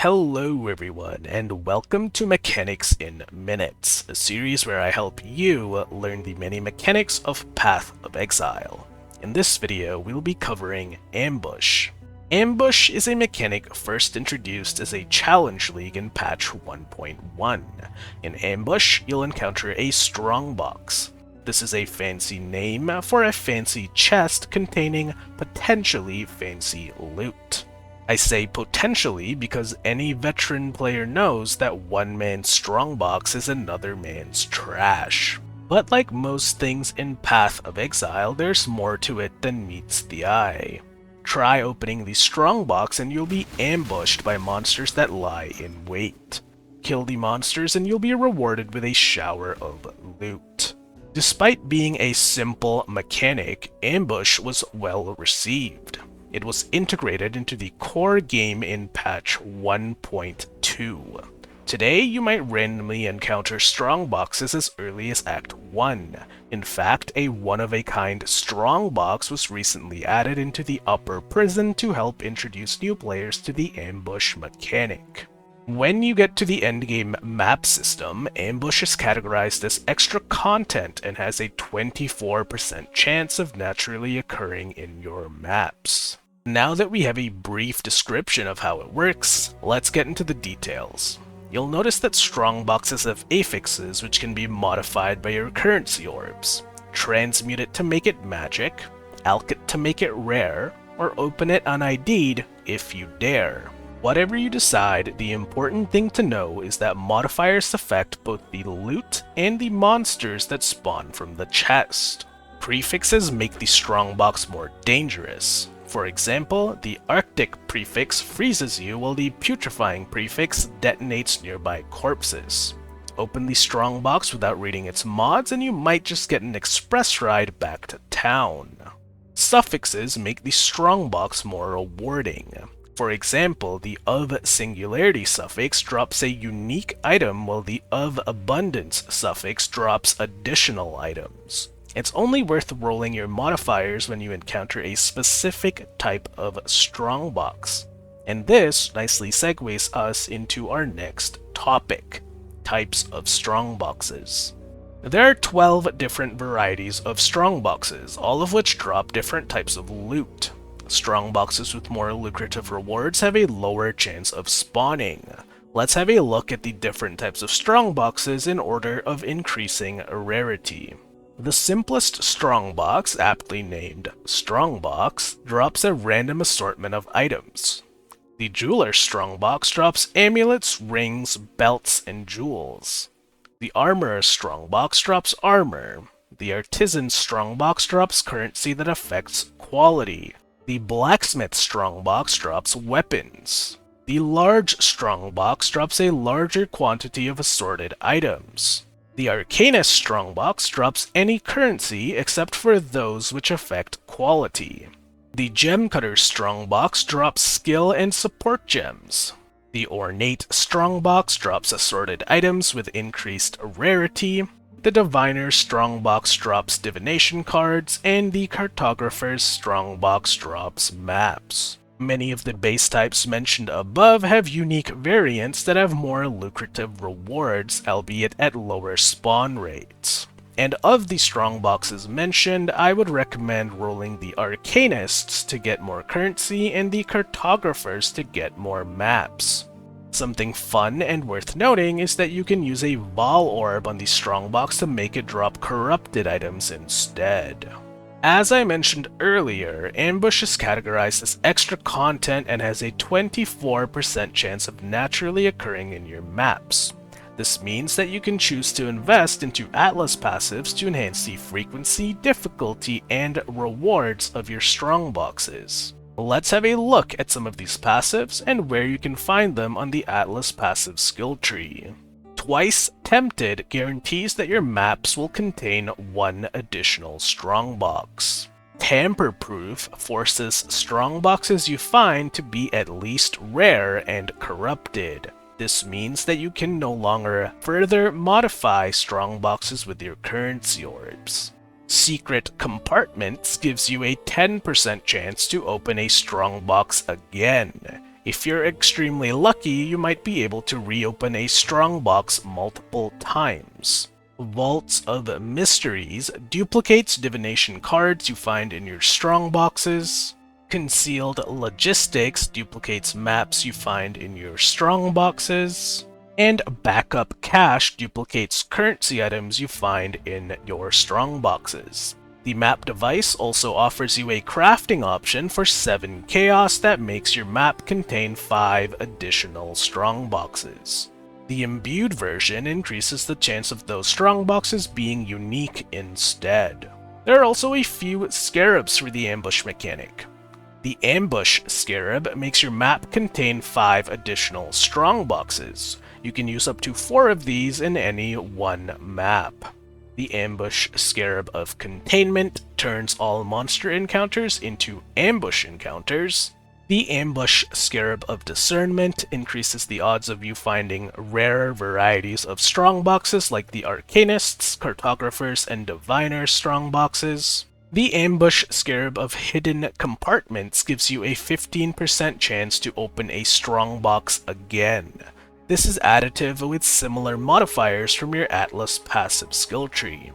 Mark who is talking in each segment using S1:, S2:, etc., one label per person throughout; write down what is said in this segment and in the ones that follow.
S1: Hello everyone, and welcome to Mechanics in Minutes, a series where I help you learn the many mechanics of Path of Exile. In this video, we'll be covering Ambush. Ambush is a mechanic first introduced as a challenge league in patch 1.1. In Ambush, you'll encounter a Strongbox. This is a fancy name for a fancy chest containing potentially fancy loot. I say potentially because any veteran player knows that one man's strongbox is another man's trash. But like most things in Path of Exile, there's more to it than meets the eye. Try opening the strongbox and you'll be ambushed by monsters that lie in wait. Kill the monsters and you'll be rewarded with a shower of loot. Despite being a simple mechanic, Ambush was well received. It was integrated into the core game in patch 1.2. Today, you might randomly encounter strongboxes as early as Act 1. In fact, a one-of-a-kind strongbox was recently added into the upper prison to help introduce new players to the ambush mechanic. When you get to the endgame map system, Ambush is categorized as extra content and has a 24% chance of naturally occurring in your maps. Now that we have a brief description of how it works, let's get into the details. You'll notice that strongboxes have affixes which can be modified by your currency orbs. Transmute it to make it magic, alch it to make it rare, or open it un-ID'd if you dare. Whatever you decide, the important thing to know is that modifiers affect both the loot and the monsters that spawn from the chest. Prefixes make the strongbox more dangerous. For example, the Arctic prefix freezes you while the putrefying prefix detonates nearby corpses. Open the strongbox without reading its mods and you might just get an express ride back to town. Suffixes make the strongbox more rewarding. For example, the of singularity suffix drops a unique item while the of abundance suffix drops additional items. It's only worth rolling your modifiers when you encounter a specific type of strongbox. And this nicely segues us into our next topic, types of strongboxes. There are 12 different varieties of strongboxes, all of which drop different types of loot. Strongboxes with more lucrative rewards have a lower chance of spawning. Let's have a look at the different types of strongboxes in order of increasing rarity. The simplest strongbox, aptly named Strongbox, drops a random assortment of items. The Jeweler Strongbox drops amulets, rings, belts, and jewels. The Armorer Strongbox drops armor. The Artisan Strongbox drops currency that affects quality. The Blacksmith Strongbox drops weapons. The Large Strongbox drops a larger quantity of assorted items. The Arcanist Strongbox drops any currency except for those which affect quality. The Gemcutter Strongbox drops skill and support gems. The Ornate Strongbox drops assorted items with increased rarity. The Diviner's Strongbox drops divination cards, and the Cartographer's Strongbox drops maps. Many of the base types mentioned above have unique variants that have more lucrative rewards, albeit at lower spawn rates. And of the strongboxes mentioned, I would recommend rolling the Arcanists to get more currency and the Cartographers to get more maps. Something fun and worth noting is that you can use a Vol Orb on the strongbox to make it drop corrupted items instead. As I mentioned earlier, Ambush is categorized as extra content and has a 24% chance of naturally occurring in your maps. This means that you can choose to invest into Atlas passives to enhance the frequency, difficulty, and rewards of your strongboxes. Let's have a look at some of these passives and where you can find them on the Atlas passive skill tree. Twice Tempted guarantees that your maps will contain one additional strongbox. Tamper-Proof forces strongboxes you find to be at least rare and corrupted. This means that you can no longer further modify strongboxes with your currency orbs. Secret Compartments gives you a 10% chance to open a strongbox again. If you're extremely lucky, you might be able to reopen a strongbox multiple times. Vaults of Mysteries duplicates divination cards you find in your strongboxes. Concealed Logistics duplicates maps you find in your strongboxes. And Backup Cache duplicates currency items you find in your strongboxes. The map device also offers you a crafting option for 7 chaos that makes your map contain 5 additional strongboxes. The imbued version increases the chance of those strongboxes being unique instead. There are also a few Scarabs for the ambush mechanic. The Ambush Scarab makes your map contain 5 additional strongboxes. You can use up to 4 of these in any one map. The Ambush Scarab of Containment turns all monster encounters into ambush encounters. The Ambush Scarab of Discernment increases the odds of you finding rarer varieties of strongboxes like the Arcanists, Cartographers, and Diviners strongboxes. The Ambush Scarab of Hidden Compartments gives you a 15% chance to open a strongbox again. This is additive with similar modifiers from your Atlas passive skill tree.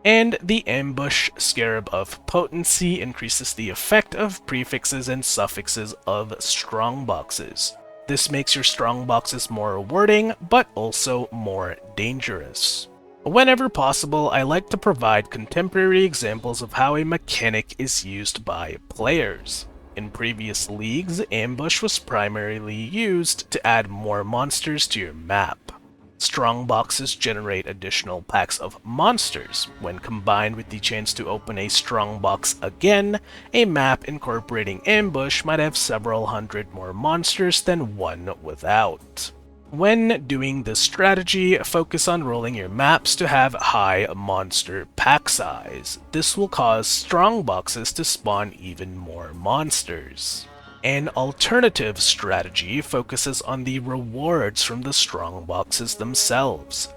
S1: And the Ambush Scarab of Potency increases the effect of prefixes and suffixes of strongboxes. This makes your strongboxes more rewarding, but also more dangerous. Whenever possible, I like to provide contemporary examples of how a mechanic is used by players. In previous leagues, Ambush was primarily used to add more monsters to your map. Strongboxes generate additional packs of monsters. When combined with the chance to open a strongbox again, a map incorporating Ambush might have several hundred more monsters than one without. When doing this strategy, focus on rolling your maps to have high monster pack size. This will cause strongboxes to spawn even more monsters. An alternative strategy focuses on the rewards from the strongboxes themselves.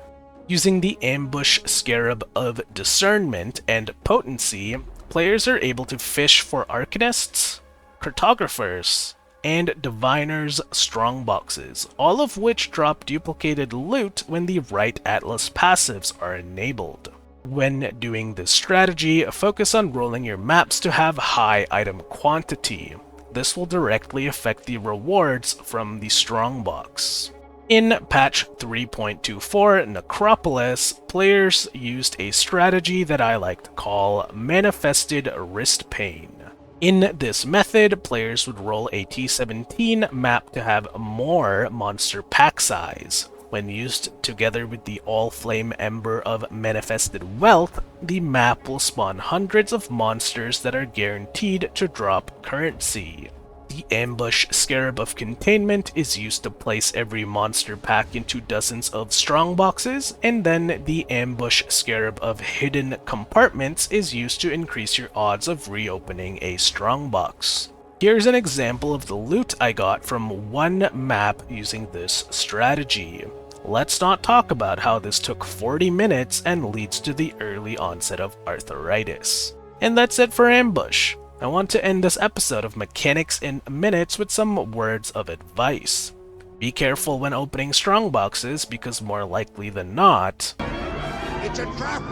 S1: Using the Ambush Scarab of Discernment and Potency, players are able to fish for Arcanists, Cartographers, and Diviners strongboxes, all of which drop duplicated loot when the right Atlas passives are enabled. When doing this strategy, focus on rolling your maps to have high item quantity. This will directly affect the rewards from the strongbox. In patch 3.24 Necropolis, players used a strategy that I like to call Manifested Wrist Pain. In this method, players would roll a T17 map to have more monster pack size. When used together with the All-Flame Ember of Manifested Wealth, the map will spawn hundreds of monsters that are guaranteed to drop currency. The Ambush Scarab of Containment is used to place every monster pack into dozens of strongboxes, and then the Ambush Scarab of Hidden Compartments is used to increase your odds of reopening a strongbox. Here's an example of the loot I got from one map using this strategy. Let's not talk about how this took 40 minutes and leads to the early onset of arthritis. And that's it for Ambush. I want to end this episode of Mechanics in Minutes with some words of advice. Be careful when opening strongboxes because more likely than not,
S2: it's a trap!